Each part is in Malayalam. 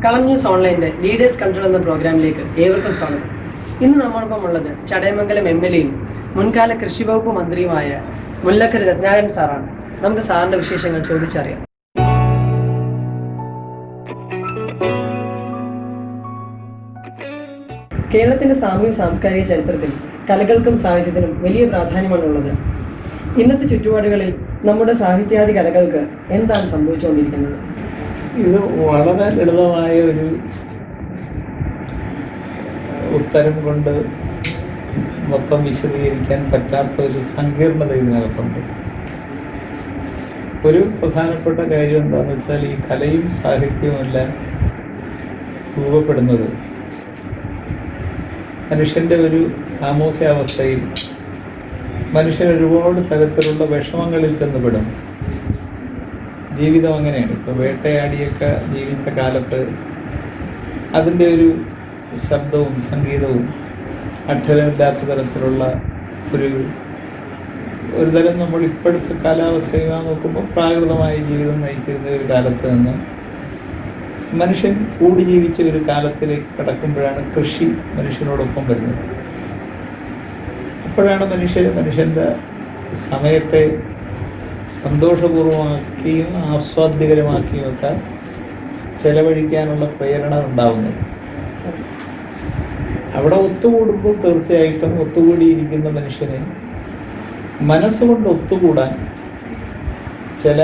കളം ന്യൂസ് ഓൺലൈൻ്റെ ലീഡേഴ്സ് കൺട്രോൾ എന്ന പ്രോഗ്രാമിലേക്ക് ഏവർക്കും സ്വാഗതം. ഇന്ന് നമ്മോടൊപ്പം ഉള്ളത് ചടയമംഗലം MLA-യും മുൻകാല കൃഷി വകുപ്പ് മന്ത്രിയുമായ മുല്ലക്കര രത്നാകരൻ സാറാണ്. നമുക്ക് സാറിന്റെ വിശേഷങ്ങൾ ചോദിച്ചറിയാം. കേരളത്തിന്റെ സാമൂഹിക സാംസ്കാരിക ചരിത്രത്തിൽ കലകൾക്കും സാഹിത്യത്തിനും വലിയ പ്രാധാന്യമാണുള്ളത്. ഇന്നത്തെ ചുറ്റുപാടുകളിൽ നമ്മുടെ സാഹിത്യാദി കലകൾക്ക് എന്താണ് സംഭവിച്ചുകൊണ്ടിരിക്കുന്നത്? ഇത് വളരെ ലളിതമായ ഒരു ഉത്തരം കൊണ്ട് മൊത്തം വിശദീകരിക്കാൻ പറ്റാത്ത ഒരു സങ്കീർണത ഇതിനകത്തുണ്ട്. ഒരു പ്രധാനപ്പെട്ട കാര്യം എന്താണെന്ന് വെച്ചാൽ, ഈ കലയും സാഹിത്യവും എല്ലാം രൂപപ്പെടുന്നത് മനുഷ്യൻ്റെ ഒരു സാമൂഹ്യാവസ്ഥയിൽ മനുഷ്യൻ ഒരുപാട് തരത്തിലുള്ള വിഷമങ്ങളിൽ ചെന്നുപെടും. ജീവിതം അങ്ങനെയാണ്. ഇപ്പോൾ വേട്ടയാടിയൊക്കെ ജീവിച്ച കാലത്ത് അതിൻ്റെ ഒരു ശബ്ദവും സംഗീതവും അക്ഷരമില്ലാത്ത തരത്തിലുള്ള ഒരു തരം നമ്മൾ ഇപ്പോഴത്തെ കാലാവസ്ഥയെ നോക്കുമ്പോൾ പ്രാകൃതമായ ജീവിതം നയിച്ചിരുന്ന ഒരു കാലത്ത് നിന്ന് മനുഷ്യൻ കൂടി ജീവിച്ച ഒരു കാലത്തിലേക്ക് കടക്കുമ്പോഴാണ് കൃഷി മനുഷ്യനോടൊപ്പം വരുന്നത്. അപ്പോഴാണ് മനുഷ്യൻ്റെ സമയത്തെ സന്തോഷപൂർവമാക്കിയും ആസ്വാദ്യകരമാക്കിയും ഒക്കെ ചെലവഴിക്കാനുള്ള പ്രേരണ ഉണ്ടാവുന്നത്. അവിടെ ഒത്തുകൂടുമ്പോൾ തീർച്ചയായിട്ടും ഒത്തുകൂടിയിരിക്കുന്ന മനുഷ്യന് മനസ്സുകൊണ്ട് ഒത്തുകൂടാൻ ചില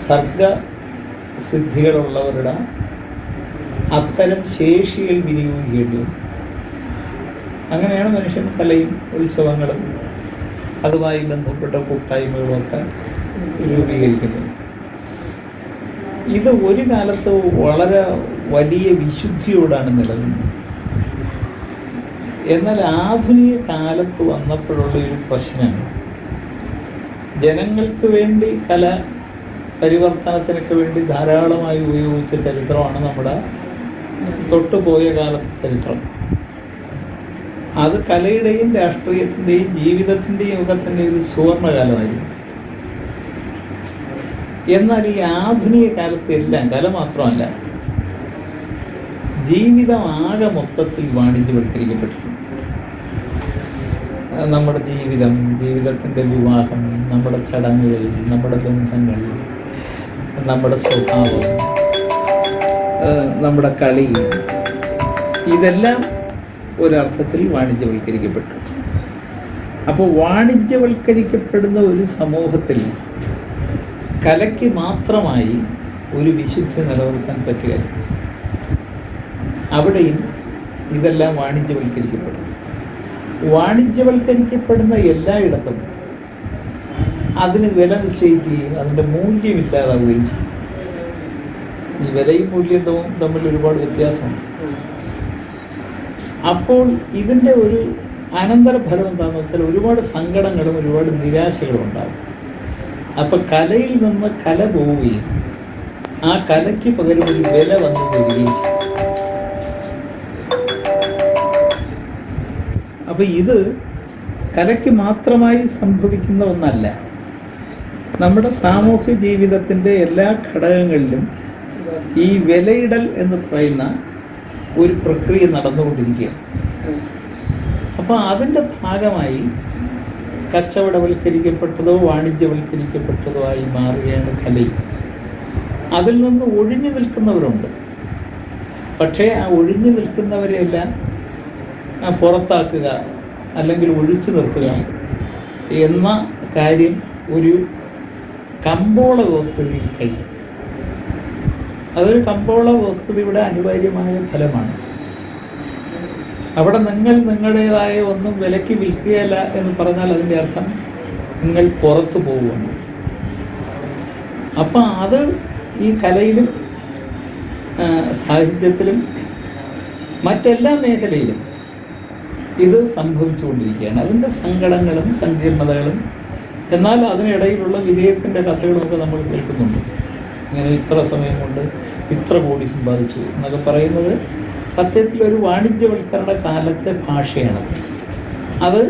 സർഗസിദ്ധികളുള്ളവരുടെ അത്തരം ശേഷികൾ വിനിയോഗിക്കേണ്ടി വരും. അങ്ങനെയാണ് മനുഷ്യൻ കലയും ഉത്സവങ്ങളും അതുമായി ബന്ധപ്പെട്ട കൂട്ടായ്മകളുമൊക്കെ രൂപീകരിക്കുന്നത്. ഇത് ഒരു കാലത്ത് വളരെ വലിയ വിശുദ്ധിയോടാണ് നിലനിന്നത്. എന്നാൽ ആധുനിക കാലത്ത് വന്നപ്പോഴുള്ള ഒരു പ്രശ്നമാണ്, ജനങ്ങൾക്ക് വേണ്ടി കല പരിവർത്തനത്തിനൊക്കെ വേണ്ടി ധാരാളമായി ഉപയോഗിച്ച ചരിത്രമാണ് നമ്മുടെ തൊട്ടുപോയ കാലത്തെ ചരിത്രം. അത് കലയുടെയും രാഷ്ട്രീയത്തിൻ്റെയും ജീവിതത്തിൻ്റെയും ഒക്കെ തന്നെ ഒരു സുവർണകാലമായിരുന്നു. എന്നാൽ ഈ ആധുനിക കാലത്ത് എല്ലാം കല മാത്രമല്ല, ജീവിതം ആകെ മൊത്തത്തിൽ വാണിജ്യവൽക്കരിക്കപ്പെട്ടിട്ടുണ്ട്. നമ്മുടെ ജീവിതത്തിൻ്റെ വിവാഹം, നമ്മുടെ ചടങ്ങുകൾ, നമ്മുടെ ബന്ധങ്ങൾ, നമ്മുടെ സ്വഭാവം, നമ്മുടെ കളി, ഇതെല്ലാം ഒരർത്ഥത്തിൽ വാണിജ്യവൽക്കരിക്കപ്പെട്ടു. അപ്പോൾ വാണിജ്യവൽക്കരിക്കപ്പെടുന്ന ഒരു സമൂഹത്തിൽ കലയ്ക്ക് മാത്രമായി ഒരു വിശുദ്ധി നിലനിർത്താൻ പറ്റുക. അവിടെയും ഇതെല്ലാം വാണിജ്യവൽക്കരിക്കപ്പെടും. വാണിജ്യവൽക്കരിക്കപ്പെടുന്ന എല്ലായിടത്തും അതിന് വില നിശ്ചയിക്കുകയും അതിൻ്റെ മൂല്യമില്ലാതാവുകയും ചെയ്യും. ഈ വിലയും മൂല്യവും തമ്മിൽ ഒരുപാട് വ്യത്യാസമുണ്ട്. അപ്പോൾ ഇതിൻ്റെ ഒരു അനന്തരഫലം എന്താണെന്ന് വെച്ചാൽ, ഒരുപാട് സങ്കടങ്ങളും ഒരുപാട് നിരാശകളും ഉണ്ടാകും. അപ്പം കലയിൽ നിന്ന് കല പോവുകയും ആ കലയ്ക്ക് പകരം ഒരു വില വന്നു ചേരുകയും ചെയ്യും. അപ്പം ഇത് കലയ്ക്ക് മാത്രമായി സംഭവിക്കുന്ന ഒന്നല്ല. നമ്മുടെ സാമൂഹ്യ ജീവിതത്തിൻ്റെ എല്ലാ ഘടകങ്ങളിലും ഈ വിലയിടൽ എന്ന് പറയുന്ന ഒരു പ്രക്രിയ നടന്നുകൊണ്ടിരിക്കുകയാണ്. അപ്പോൾ അതിൻ്റെ ഭാഗമായി കച്ചവടവൽക്കരിക്കപ്പെട്ടതോ വാണിജ്യവൽക്കരിക്കപ്പെട്ടതോ ആയി മാറുകയാണ് കലയും. അതിൽ നിന്ന് ഒഴിഞ്ഞു നിൽക്കുന്നവരുണ്ട്. പക്ഷേ ആ ഒഴിഞ്ഞു നിൽക്കുന്നവരെയെല്ലാം പുറത്താക്കുക അല്ലെങ്കിൽ ഒഴിച്ചു നിർത്തുക എന്ന കാര്യം ഒരു കമ്പോള വ്യവസ്ഥയിൽ കഴിയും. അതൊരു കമ്പോള വ്യവസ്ഥയുടെ അനിവാര്യമായ ഫലമാണ്. അവിടെ നിങ്ങളുടേതായ ഒന്നും വിലയ്ക്ക് വിൽക്കുകയല്ല എന്ന് പറഞ്ഞാൽ അതിൻ്റെ അർത്ഥം നിങ്ങൾ പുറത്തു പോവുകയാണ്. അപ്പം അത് ഈ കലയിലും സാഹിത്യത്തിലും മറ്റെല്ലാ മേഖലയിലും ഇത് സംഭവിച്ചുകൊണ്ടിരിക്കുകയാണ്. അതിൻ്റെ സങ്കടങ്ങളും സങ്കീർണതകളും എന്നാൽ അതിനിടയിലുള്ള വിജയത്തിൻ്റെ കഥകളുമൊക്കെ നമ്മൾ കേൾക്കുന്നുണ്ട്. ഇങ്ങനെ ഇത്ര സമയം കൊണ്ട് ഇത്ര കോടി സമ്പാദിച്ചു എന്നൊക്കെ പറയുന്നത് സത്യത്തിൽ ഒരു വാണിജ്യവൽക്കരണ കാലത്തെ ഭാഷയാണ്. അത്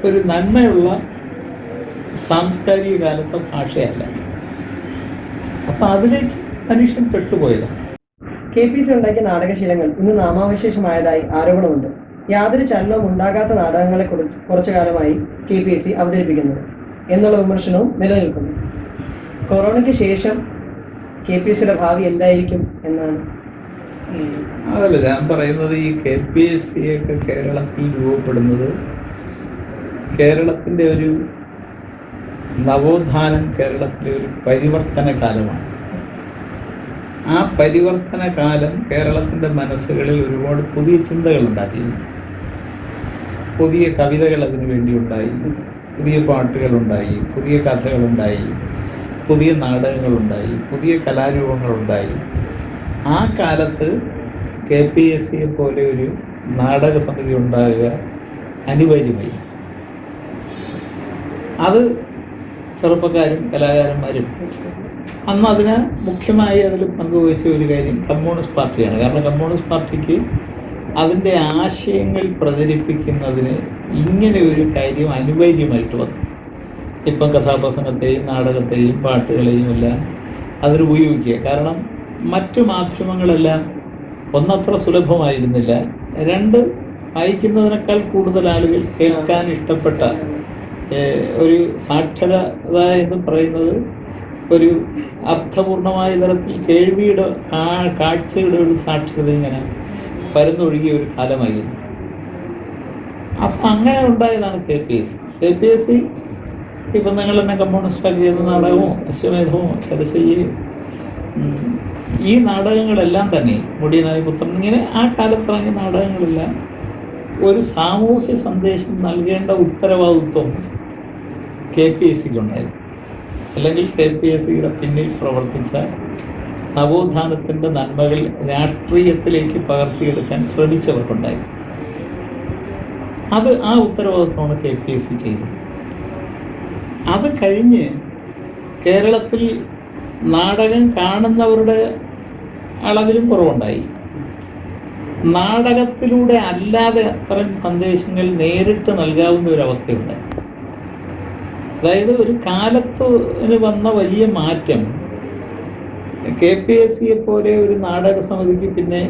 ഒരു നന്മയുള്ള സാംസ്കാരിക കാലത്തെ ഭാഷയല്ല. അപ്പം അതിലേക്ക് മനുഷ്യൻ പെട്ടുപോയതാണ്. KPC ഉണ്ടാക്കിയ നാടകശീലങ്ങൾ ഇന്ന് നാമാവശേഷമായതായി ആരോപണമുണ്ട്. യാതൊരു ചലനവും ഉണ്ടാകാത്ത നാടകങ്ങളെ കുറച്ചു കാലമായി KPC അവതരിപ്പിക്കുന്നത് എന്നുള്ള വിമർശനവും നിലനിൽക്കുന്നു. കൊറോണയ്ക്ക് ശേഷം KPCയുടെ ഭാവി എന്തായിരിക്കും എന്നാണ്? അതല്ല ഞാൻ പറയുന്നത്, ഈ KPSC ഒക്കെ കേരളത്തിൽ രൂപപ്പെടുന്നത് കേരളത്തിൻ്റെ ഒരു നവോത്ഥാനം, കേരളത്തിലെ ഒരു പരിവർത്തന കാലമാണ്. ആ പരിവർത്തന കാലം കേരളത്തിൻ്റെ മനസ്സുകളിൽ ഒരുപാട് പുതിയ ചിന്തകൾ ഉണ്ടാക്കിയിരുന്നു. പുതിയ കവിതകൾ അതിനു വേണ്ടി ഉണ്ടായി, പുതിയ പാട്ടുകളുണ്ടായി, പുതിയ കഥകളുണ്ടായി, പുതിയ നാടകങ്ങളുണ്ടായി, പുതിയ കലാരൂപങ്ങളുണ്ടായി. ആ കാലത്ത് KPSCയെ പോലെ ഒരു നാടക സമിതി ഉണ്ടാകുക അനിവാര്യമായി. അത് ചെറുപ്പക്കാരും കലാകാരന്മാരും അന്ന് അതിന് മുഖ്യമായി അതിൽ പങ്കുവച്ച ഒരു കാര്യം കമ്മ്യൂണിസ്റ്റ് പാർട്ടിയാണ്. കാരണം കമ്മ്യൂണിസ്റ്റ് പാർട്ടിക്ക് അതിൻ്റെ ആശയങ്ങൾ പ്രചരിപ്പിക്കുന്നതിന് ഇങ്ങനെ ഒരു കാര്യം അനിവാര്യമായിട്ട് വന്നു. ഇപ്പം കഥാപ്രസംഗത്തെയും നാടകത്തെയും പാട്ടുകളെയും എല്ലാം അതിനുപയോഗിക്കുക. കാരണം മറ്റു മാധ്യമങ്ങളെല്ലാം ഒന്നത്ര സുലഭമായിരുന്നില്ല, രണ്ട് വായിക്കുന്നതിനേക്കാൾ കൂടുതൽ ആളുകൾ കേൾക്കാൻ ഇഷ്ടപ്പെട്ട ഒരു സാക്ഷരത എന്ന് പറയുന്നത് ഒരു അർത്ഥപൂർണമായ തരത്തിൽ കേൾവിയുടെ കാഴ്ചയുടെ ഒരു സാക്ഷരത ഇങ്ങനെ പരന്നൊഴുകിയ ഒരു കാലമായിരുന്നു. അപ്പം അങ്ങനെ ഉണ്ടായതാണ് KPSC. ഇപ്പം നിങ്ങൾ തന്നെ കമ്മ്യൂണിസ്റ്റ് ചെയ്ത നാടകമോ അശ്വമേധമോ ശരശയ്യയോ ഈ നാടകങ്ങളെല്ലാം തന്നെ മുടിയനായ പുത്രൻ, ഇങ്ങനെ ആ കാലത്തിറങ്ങിയ നാടകങ്ങളെല്ലാം ഒരു സാമൂഹ്യ സന്ദേശം നൽകേണ്ട ഉത്തരവാദിത്വം KPSCക്ക് ഉണ്ടായിരുന്നു. അല്ലെങ്കിൽ KPSCയുടെ പിന്നിൽ പ്രവർത്തിച്ച നവോത്ഥാനത്തിൻ്റെ നന്മകൾ രാഷ്ട്രീയത്തിലേക്ക് പകർത്തിയെടുക്കാൻ ശ്രമിച്ചവർക്കുണ്ടായി. ആ ഉത്തരവാദിത്വമാണ് KPSC ചെയ്തത്. അത് കഴിഞ്ഞ് കേരളത്തിൽ നാടകം കാണുന്നവരുടെ അളവിലും കുറവുണ്ടായി. നാടകത്തിലൂടെ അല്ലാതെ അത്തരം സന്ദേശങ്ങൾ നേരിട്ട് നൽകാവുന്ന ഒരു അവസ്ഥയുണ്ടായി. അതായത് ഒരു കാലത്തിന് വന്ന വലിയ മാറ്റം KPSCയെ പോലെ ഒരു നാടക സമിതിക്ക് പിന്നെ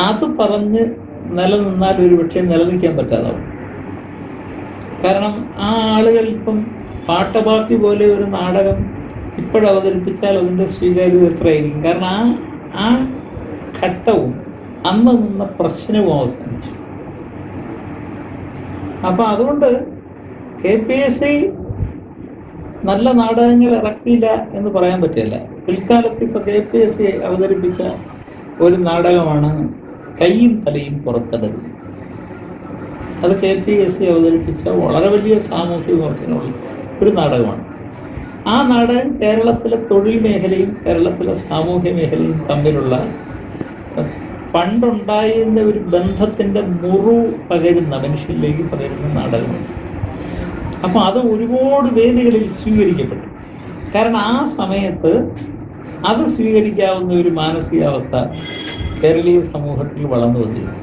അത് പറഞ്ഞ് നിലനിന്നാൽ ഒരു പക്ഷേ നിലനിൽക്കാൻ പറ്റാതാവും. കാരണം ആ ആളുകൾ ഇപ്പം പാട്ടപാർട്ടി പോലെ ഒരു നാടകം ഇപ്പോഴവതരിപ്പിച്ചാൽ അതിൻ്റെ സ്വീകാര്യത എത്രയായിരിക്കും? കാരണം ആ ഘട്ടവും അന്ന് നിന്ന പ്രശ്നവും അവസാനിച്ചു. അപ്പം അതുകൊണ്ട് KPSC നല്ല നാടകങ്ങൾ ഇറക്കിയില്ല എന്ന് പറയാൻ പറ്റില്ല. പിൽക്കാലത്ത് ഇപ്പം KPSC അവതരിപ്പിച്ച ഒരു നാടകമാണ് കൈയും തലയും പുറത്തിടരുത്. അത് KPSC അവതരിപ്പിച്ച വളരെ വലിയ സാമൂഹിക വിമർശനമുള്ള ഒരു നാടകമാണ്. ആ നാടകം കേരളത്തിലെ തൊഴിൽ മേഖലയും കേരളത്തിലെ സാമൂഹ്യ മേഖലയും തമ്മിലുള്ള പണ്ടുണ്ടായിരുന്ന ഒരു ബന്ധത്തിൻ്റെ പകരുന്ന മനുഷ്യരിലേക്ക് പകരുന്ന നാടകമാണ്. അപ്പം അത് ഒരുപാട് വേദികളിൽ സ്വീകരിക്കപ്പെട്ടു. കാരണം ആ സമയത്ത് അത് സ്വീകരിക്കാവുന്ന ഒരു മാനസികാവസ്ഥ കേരളീയ സമൂഹത്തിൽ വളർന്നു വന്നിരുന്നു.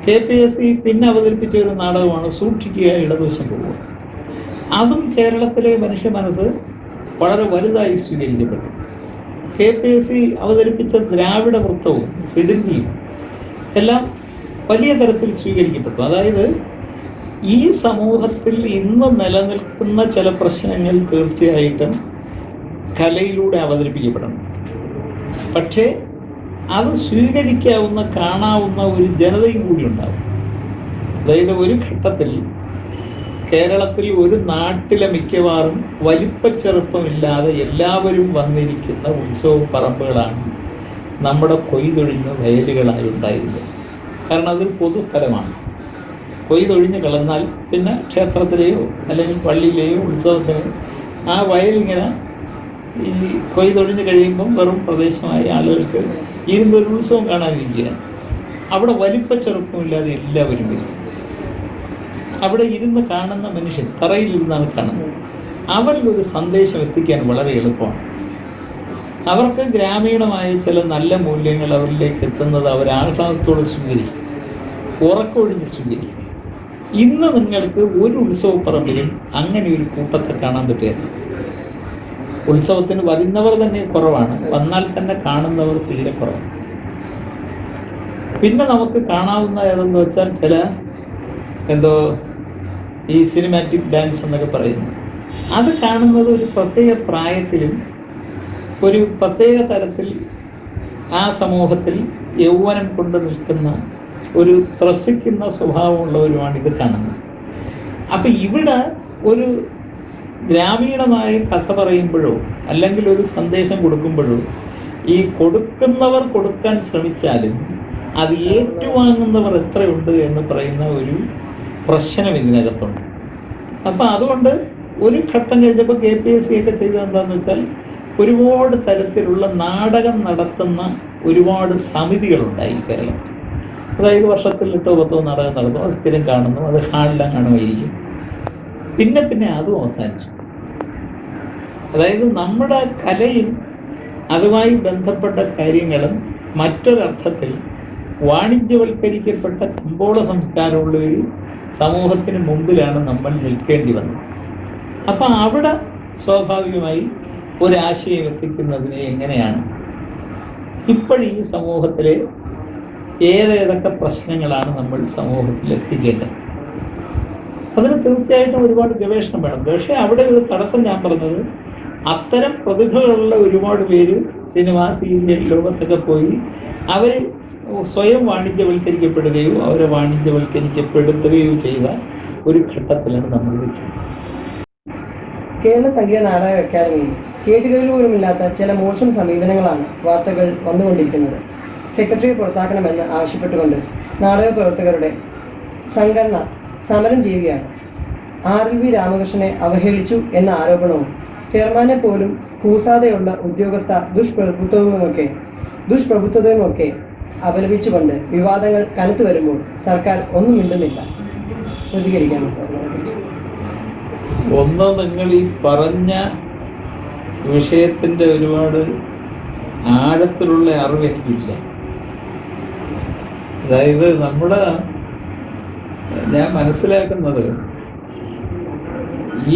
KPSC പിന്നെ അവതരിപ്പിച്ച ഒരു നാടകമാണ് സൂക്ഷിക്കുക ഇടതുവശം പോവുക. അതും കേരളത്തിലെ മനുഷ്യ മനസ്സ് വളരെ വലുതായി സ്വീകരിക്കപ്പെട്ടു. KPSC അവതരിപ്പിച്ച ദ്രാവിഡ വൃത്തവും പിടുങ്ങിയും എല്ലാം വലിയ തരത്തിൽ സ്വീകരിക്കപ്പെട്ടു. അതായത് ഈ സമൂഹത്തിൽ ഇന്ന് നിലനിൽക്കുന്ന ചില പ്രശ്നങ്ങൾ തീർച്ചയായിട്ടും കലയിലൂടെ അവതരിപ്പിക്കപ്പെടണം. പക്ഷേ അത് സ്വീകരിക്കാവുന്ന കാണാവുന്ന ഒരു ജനതയും കൂടി ഉണ്ടാവും. അതായത് ഒരു ഘട്ടത്തിൽ കേരളത്തിൽ ഒരു നാട്ടിലെ മിക്കവാറും വലിപ്പച്ചെറുപ്പമില്ലാതെ എല്ലാവരും വന്നിരിക്കുന്ന ഉത്സവ പറമ്പുകളാണ് നമ്മുടെ കൊയ്തൊഴിഞ്ഞ വയലുകളായി ഉണ്ടായിരുന്നത്. കാരണം അതൊരു പൊതുസ്ഥലമാണ്. കൊയ്തൊഴിഞ്ഞ് കളഞ്ഞാൽ പിന്നെ ക്ഷേത്രത്തിലെയോ അല്ലെങ്കിൽ പള്ളിയിലെയോ ഉത്സവത്തിന് ആ വയലിങ്ങനെ ഈ കൊയ്തൊഴിഞ്ഞ് കഴിയുമ്പം വെറും പ്രദേശമായി ആളുകൾക്ക് ഇരുന്നൊരു ഉത്സവം കാണാനിരിക്കുകയാണ്. അവിടെ വലിപ്പച്ചെറുപ്പമില്ലാതെ എല്ലാവരും വരും. അവിടെ ഇരുന്ന് കാണുന്ന മനുഷ്യൻ തറയിലിരുന്നാണ് കാണുന്നത്. അവരിലൊരു സന്ദേശം എത്തിക്കാൻ വളരെ എളുപ്പമാണ്. അവർക്ക് ഗ്രാമീണമായ ചില നല്ല മൂല്യങ്ങൾ അവരിലേക്ക് എത്തുന്നത് അവർ ആഹ്ലാദത്തോടെ സ്വീകരിക്കും, ഉറക്കൊഴിഞ്ഞ് സ്വീകരിക്കും. ഇന്ന് നിങ്ങൾക്ക് ഒരു ഉത്സവപ്പറമ്പിലും അങ്ങനെ ഒരു കൂട്ടത്തെ കാണാൻ പറ്റില്ല. ഉത്സവത്തിന് വരുന്നവർ തന്നെ കുറവാണ്, വന്നാൽ തന്നെ കാണുന്നവർ തീരെ കുറവാണ്. പിന്നെ നമുക്ക് കാണാവുന്ന ഏതെന്ന് വെച്ചാൽ ചില എന്തോ ഈ സിനിമാറ്റിക് ഡാൻസ് എന്നൊക്കെ പറയുന്നു. അത് കാണുന്നത് ഒരു പ്രത്യേക പ്രായത്തിലും ഒരു പ്രത്യേക തരത്തിൽ ആ സമൂഹത്തിൽ യൗവനം കൊണ്ട് നിൽക്കുന്ന ഒരു ത്രസിക്കുന്ന സ്വഭാവമുള്ളവരുമാണ് ഇത് കാണുന്നത്. അപ്പം ഇവിടെ ഒരു ഗ്രാമീണമായ കഥ പറയുമ്പോഴോ അല്ലെങ്കിൽ ഒരു സന്ദേശം കൊടുക്കുമ്പോഴോ ഈ കൊടുക്കുന്നവർ കൊടുക്കാൻ ശ്രമിച്ചാലും അത് ഏറ്റുവാങ്ങുന്നവർ എത്രയുണ്ട് എന്ന് പറയുന്ന ഒരു പ്രശ്നം ഇതിനകത്തുണ്ട്. അപ്പം അതുകൊണ്ട് ഒരു ഘട്ടം കഴിഞ്ഞപ്പോൾ KPSC ഒക്കെ ചെയ്തത് എന്താണെന്ന് വെച്ചാൽ ഒരുപാട് തരത്തിലുള്ള നാടകം നടത്തുന്ന ഒരുപാട് സമിതികളുണ്ടായി കേരളത്തിൽ. അതായത് വർഷത്തിൽ 8-10 നാടകം നടന്നു, അത് സ്ഥിരം കാണുന്നു, അത് ഹാളിലും കാണുമായിരിക്കും. പിന്നെ അതും അവസാനിച്ചു. അതായത് നമ്മുടെ കലയും അതുമായി ബന്ധപ്പെട്ട കാര്യങ്ങളും മറ്റൊരർത്ഥത്തിൽ വാണിജ്യവൽക്കരിക്കപ്പെട്ട കമ്പോള സംസ്കാരമുള്ള ഒരു സമൂഹത്തിന് മുമ്പിലാണ് നമ്മൾ നിൽക്കേണ്ടി വന്നത്. അപ്പം അവിടെ സ്വാഭാവികമായി ഒരാശയം എത്തിക്കുന്നതിന് എങ്ങനെയാണ് ഇപ്പോഴീ സമൂഹത്തിലെ ഏതൊക്കെ പ്രശ്നങ്ങളാണ് നമ്മൾ സമൂഹത്തിൽ എത്തിക്കേണ്ടത്, അതിന് തീർച്ചയായിട്ടും ഒരുപാട് ഗവേഷണം വേണം. പക്ഷേ അവിടെ ഒരു തടസ്സം ഞാൻ പറഞ്ഞത്, അത്തരം പ്രതിഭകളുള്ള ഒരുപാട് പേര് സിനിമ സീരിയൽ ലോകത്തൊക്കെ പോയി അവർ സ്വയം വാണിജ്യവൽക്കരിക്കപ്പെടുകയോ അവരെ വാണിജ്യവൽക്കരിക്കപ്പെടുത്തുകയോ ചെയ്ത ഒരു ഘട്ടത്തിലാണ് നമ്മൾ നിൽക്കുന്നത്. കേരള സംഗീത നാടക അക്കാദമിയിൽ കേട്ടുകേൾവി പോലുമില്ലാത്ത ചില മോശം സമീപനങ്ങളാണ് വാർത്തകൾ വന്നുകൊണ്ടിരിക്കുന്നത്. സെക്രട്ടറിയെ പുറത്താക്കണമെന്ന് ആവശ്യപ്പെട്ടുകൊണ്ട് നാടക പ്രവർത്തകരുടെ സംഘടന സമരം ചെയ്യുകയാണ്. RLV രാമകൃഷ്ണനെ അവഹേളിച്ചു എന്ന ആരോപണവും ചെയർമാനെ പോലും കൂസാതെയുള്ള ഉദ്യോഗസ്ഥ ദുഷ്പ്രഭുത്വവുമൊക്കെ അപലപിച്ചുകൊണ്ട് വിവാദങ്ങൾ കനത്തു വരുമ്പോൾ സർക്കാർ ഒന്നും മിണ്ടുന്നില്ല. പ്രതികരിക്കാമോ സാർ? ഒന്ന്, നിങ്ങൾ ഈ പറഞ്ഞ വിഷയത്തിൻ്റെ ഒരുപാട് ആഴത്തിലുള്ള അറിവ് എനിക്കില്ല. അതായത് ഞാൻ മനസ്സിലാക്കുന്നത്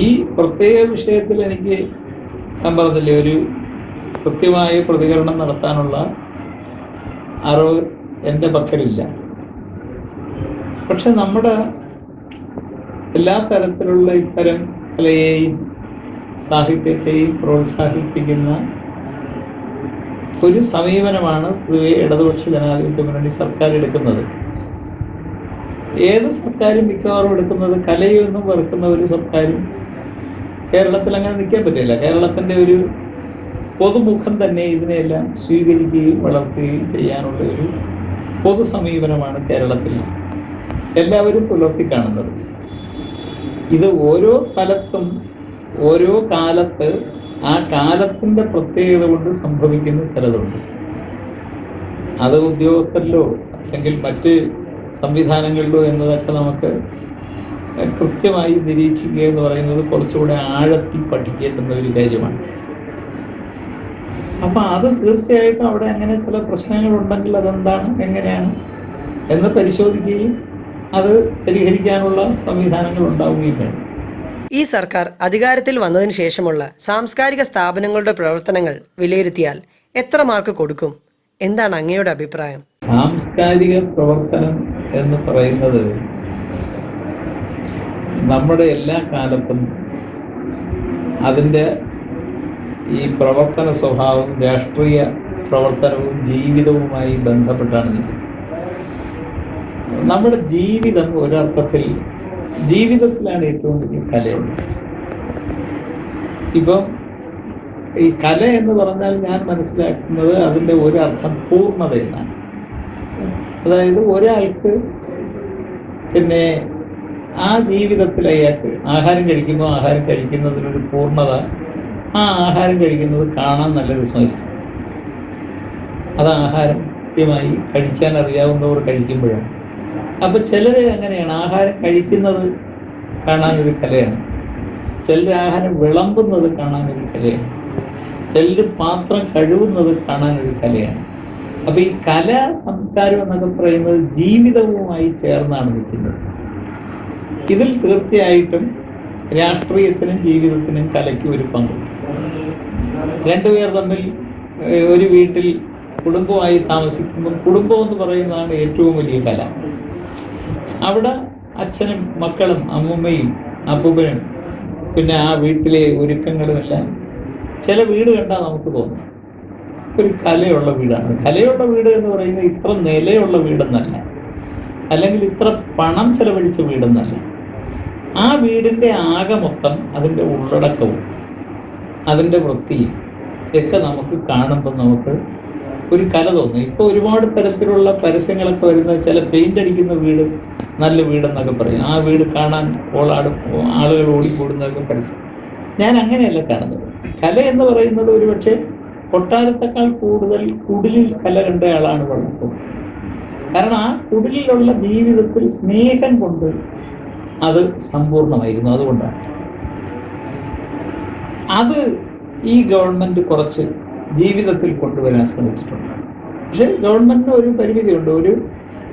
ഈ പ്രത്യേക വിഷയത്തിൽ എനിക്ക് ഞാൻ പറഞ്ഞില്ലേ ഒരു കൃത്യമായ പ്രതികരണം നടത്താനുള്ള അറിവ് എൻ്റെ പക്കലില്ല. പക്ഷെ നമ്മുടെ എല്ലാ തരത്തിലുള്ള ഇത്തരം കലയെയും സാഹിത്യത്തെയും പ്രോത്സാഹിപ്പിക്കുന്ന ഒരു സമീപനമാണ് പൊതുവെ ഇടതുപക്ഷ ജനാധിപത്യ മുന്നണി സർക്കാർ എടുക്കുന്നത്. ഏത് സർക്കാരും മിക്കവാറും എടുക്കുന്നത് കലയൊന്നും വെറുക്കുന്ന ഒരു സർക്കാരും കേരളത്തിൽ അങ്ങനെ നിൽക്കാൻ പറ്റില്ല. കേരളത്തിൻ്റെ ഒരു പൊതുമുഖം തന്നെ ഇതിനെല്ലാം സ്വീകരിക്കുകയും വളർത്തുകയും ചെയ്യാനുള്ള ഒരു പൊതു സമീപനമാണ് കേരളത്തിൽ എല്ലാവരും പുലർത്തി കാണുന്നത്. ഇത് ഓരോ സ്ഥലത്തും ഓരോ കാലത്ത് ആ കാലത്തിൻ്റെ പ്രത്യേകത കൊണ്ട് സംഭവിക്കുന്ന ചിലതുണ്ട്. അത് ഉദ്യോഗസ്ഥരിലോ അല്ലെങ്കിൽ മറ്റ് സംവിധാനങ്ങളിലോ എന്നതൊക്കെ നമുക്ക് കൃത്യമായി നിരീക്ഷിക്കുക എന്ന് പറയുന്നത് കുറച്ചുകൂടെ ആഴത്തിൽ പഠിക്കേണ്ടുന്ന ഒരു കാര്യമാണ്. അപ്പം അത് തീർച്ചയായിട്ടും അവിടെ അങ്ങനെ ചില പ്രശ്നങ്ങളുണ്ടെങ്കിൽ അതെന്താണ്, എങ്ങനെയാണ് എന്ന് പരിശോധിക്കുകയും അത് പരിഹരിക്കാനുള്ള സംവിധാനങ്ങൾ ഉണ്ടാവുകയും വേണം. ഈ സർക്കാർ അധികാരത്തിൽ വന്നതിന് ശേഷമുള്ള സാംസ്കാരിക സ്ഥാപനങ്ങളുടെ പ്രവർത്തനങ്ങൾ വിലയിരുത്തിയാൽ എത്ര മാർക്ക് കൊടുക്കും? എന്താണ് അങ്ങയുടെ അഭിപ്രായം? സാംസ്കാരിക പ്രവർത്തനം എന്ന് പറയുന്നത് നമ്മുടെ എല്ലാ കാലത്തും അതിൻ്റെ ഈ പ്രവർത്തന സ്വഭാവവും രാഷ്ട്രീയ പ്രവർത്തനവും ജീവിതവുമായി ബന്ധപ്പെട്ടാണ് നിൽക്കുന്നത്. നമ്മുടെ ജീവിതം ഒരർത്ഥത്തിൽ ജീവിതത്തിലാണ് ഏറ്റവും വലിയ കലയുള്ളത്. ഇപ്പം ഈ കല എന്ന് പറഞ്ഞാൽ ഞാൻ മനസ്സിലാക്കുന്നത് അതിൻ്റെ ഒരർത്ഥം പൂർണ്ണത എന്നാണ്. അതായത് ഒരാൾക്ക് പിന്നെ ആ ജീവിതത്തിൽ അയാൾക്ക് ആഹാരം കഴിക്കുമ്പോൾ ആഹാരം കഴിക്കുന്നതിനൊരു പൂർണ്ണത, ആ ആഹാരം കഴിക്കുന്നത് കാണാൻ നല്ല രസമായിരിക്കും. അത് ആഹാരം കൃത്യമായി കഴിക്കാൻ അറിയാവുന്നവർ കഴിക്കുമ്പോഴാണ്. അപ്പം ചിലർ അങ്ങനെയാണ്, ആഹാരം കഴിക്കുന്നത് കാണാനൊരു കലയാണ്, ചിലർ ആഹാരം വിളമ്പുന്നത് കാണാനൊരു കലയാണ്, ചിലർ പാത്രം കഴുകുന്നത് കാണാനൊരു കലയാണ്. അപ്പം ഈ കല സംസ്കാരം എന്നൊക്കെ പറയുന്നത് ജീവിതവുമായി ചേർന്നാണ് നിൽക്കുന്നത്. ഇതിൽ തീർച്ചയായിട്ടും രാഷ്ട്രീയത്തിനും ജീവിതത്തിനും കലയ്ക്കും ഒരു പങ്കുണ്ട്. രണ്ടുപേർ തമ്മിൽ ഒരു വീട്ടിൽ കുടുംബമായി താമസിക്കുമ്പോൾ കുടുംബം എന്ന് പറയുന്നതാണ് ഏറ്റവും വലിയ കല. അവിടെ അച്ഛനും മക്കളും അമ്മൂമ്മയും അപ്പൂപ്പനും പിന്നെ ആ വീട്ടിലെ ഒരുക്കങ്ങളും എല്ലാം ചില വീട് കണ്ടാൽ നമുക്ക് തോന്നും ഒരു കലയുള്ള വീടാണ്. കലയുള്ള വീട് എന്ന് പറയുന്നത് ഇത്ര നിലയുള്ള വീടെന്നല്ല, അല്ലെങ്കിൽ ഇത്ര പണം ചെലവഴിച്ച വീടെന്നല്ല. ആ വീടിൻ്റെ ആകെ മൊത്തം അതിൻ്റെ ഉള്ളടക്കവും അതിൻ്റെ വൃത്തിയും ഒക്കെ നമുക്ക് കാണുമ്പോൾ നമുക്ക് ഒരു കല തോന്നും. ഇപ്പോൾ ഒരുപാട് തരത്തിലുള്ള പരസ്യങ്ങളൊക്കെ വരുന്ന ചില പെയിന്റ് അടിക്കുന്ന വീട് നല്ല വീടെന്നൊക്കെ പറയും. ആ വീട് കാണാൻ ആളുകൾ ഓടിക്കൂടുന്നതൊക്കെ പരസ്യം. ഞാൻ അങ്ങനെയല്ല കാണുന്നത്. കല എന്ന് പറയുന്നത് ഒരുപക്ഷെ കൊട്ടാരത്തെക്കാൾ കൂടുതൽ കുടിലിൽ കല കണ്ട ആളാണ് വളർത്തുന്നത്. കാരണം ആ കുടിലുള്ള ജീവിതത്തിൽ സ്നേഹം കൊണ്ട് അത് സമ്പൂർണമായിരുന്നു. അതുകൊണ്ടാണ് അത് ഈ ഗവൺമെന്റ് കുറച്ച് ജീവിതത്തിൽ കൊണ്ടുവരാൻ ശ്രമിച്ചിട്ടുണ്ട്. പക്ഷെ ഗവൺമെന്റിന് ഒരു പരിമിതിയുണ്ട്. ഒരു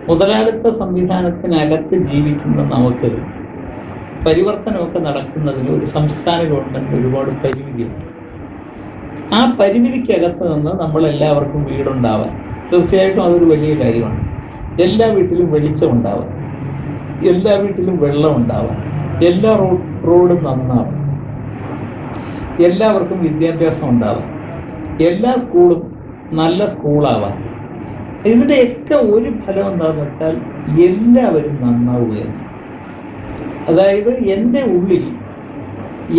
മുതലാളിത്ത സംവിധാനത്തിനകത്ത് ജീവിക്കുന്ന നമുക്ക് പരിവർത്തനമൊക്കെ നടക്കുന്നതിന് ഒരു സംസ്ഥാന ഗവൺമെന്റിന് ഒരുപാട് പരിമിതിയുണ്ട്. ആ പരിമിതിക്കകത്ത് നിന്ന് നമ്മളെല്ലാവർക്കും വീടുണ്ടാവാൻ തീർച്ചയായിട്ടും അതൊരു വലിയ കാര്യമാണ്. എല്ലാ വീട്ടിലും വെളിച്ചം ഉണ്ടാവാൻ, എല്ലാ വീട്ടിലും വെള്ളം ഉണ്ടാവാൻ, എല്ലാ റോഡും നന്നാവാൻ, എല്ലാവർക്കും വിദ്യാഭ്യാസം ഉണ്ടാവാൻ, എല്ലാ സ്കൂളും നല്ല സ്കൂളാവാൻ. ഇതിൻ്റെയൊക്കെ ഒരു ഫലം എന്താണെന്ന് വെച്ചാൽ എല്ലാവരും നന്നാവുകയാണ്. അതായത് എൻ്റെ ഉള്ളിൽ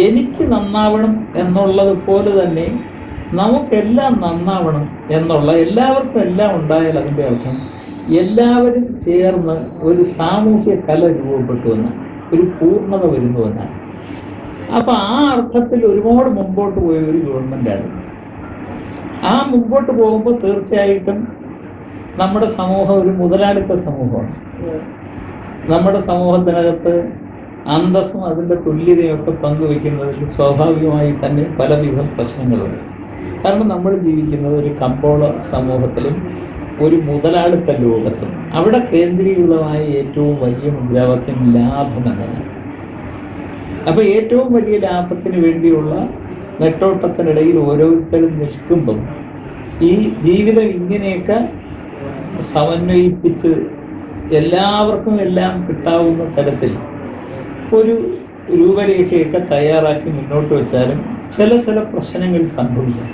എനിക്ക് നന്നാവണം എന്നുള്ളത് പോലെ തന്നെ നമുക്കെല്ലാം നന്നാവണം എന്നുള്ള, എല്ലാവർക്കും എല്ലാം ഉണ്ടായാൽ അതിൻ്റെ അർത്ഥം എല്ലാവരും ചേർന്ന് ഒരു സാമൂഹ്യ കല രൂപപ്പെട്ടു എന്നാണ്, ഒരു പൂർണ്ണത വരുന്നു എന്നാണ്. അപ്പൊ ആ അർത്ഥത്തിൽ ഒരുപാട് മുമ്പോട്ട് പോയ ഒരു ഗവൺമെന്റാണ്. ആ മുമ്പോട്ട് പോകുമ്പോൾ തീർച്ചയായിട്ടും നമ്മുടെ സമൂഹം ഒരു മുതലാളിത്ത സമൂഹമാണ്. നമ്മുടെ സമൂഹത്തിനകത്ത് അന്തസ്സും അതിൻ്റെ തുല്യതയൊക്കെ പങ്കുവെക്കുന്നതിൽ സ്വാഭാവികമായി തന്നെ പലവിധ പ്രശ്നങ്ങളുണ്ട്. കാരണം നമ്മൾ ജീവിക്കുന്നത് ഒരു കമ്പോള സമൂഹത്തിലും ഒരു മുതലാളിത്ത ലോകത്തും. അവിടെ കേന്ദ്രീകൃതമായ ഏറ്റവും വലിയ മുദ്രാവാക്യം ലാഭം എന്നതാണ്. അപ്പൊ ഏറ്റവും വലിയ ലാഭത്തിന് വേണ്ടിയുള്ള നെട്ടോട്ടത്തിനിടയിൽ ഓരോരുത്തരും നിൽക്കുമ്പം ഈ ജീവിതം ഇങ്ങനെയൊക്കെ സമന്വയിപ്പിച്ച് എല്ലാവർക്കും എല്ലാം കിട്ടാവുന്ന തരത്തിൽ ഒരു രൂപരേഖയൊക്കെ തയ്യാറാക്കി മുന്നോട്ട് വെച്ചാലും ചില പ്രശ്നങ്ങൾ സംഭവിക്കും.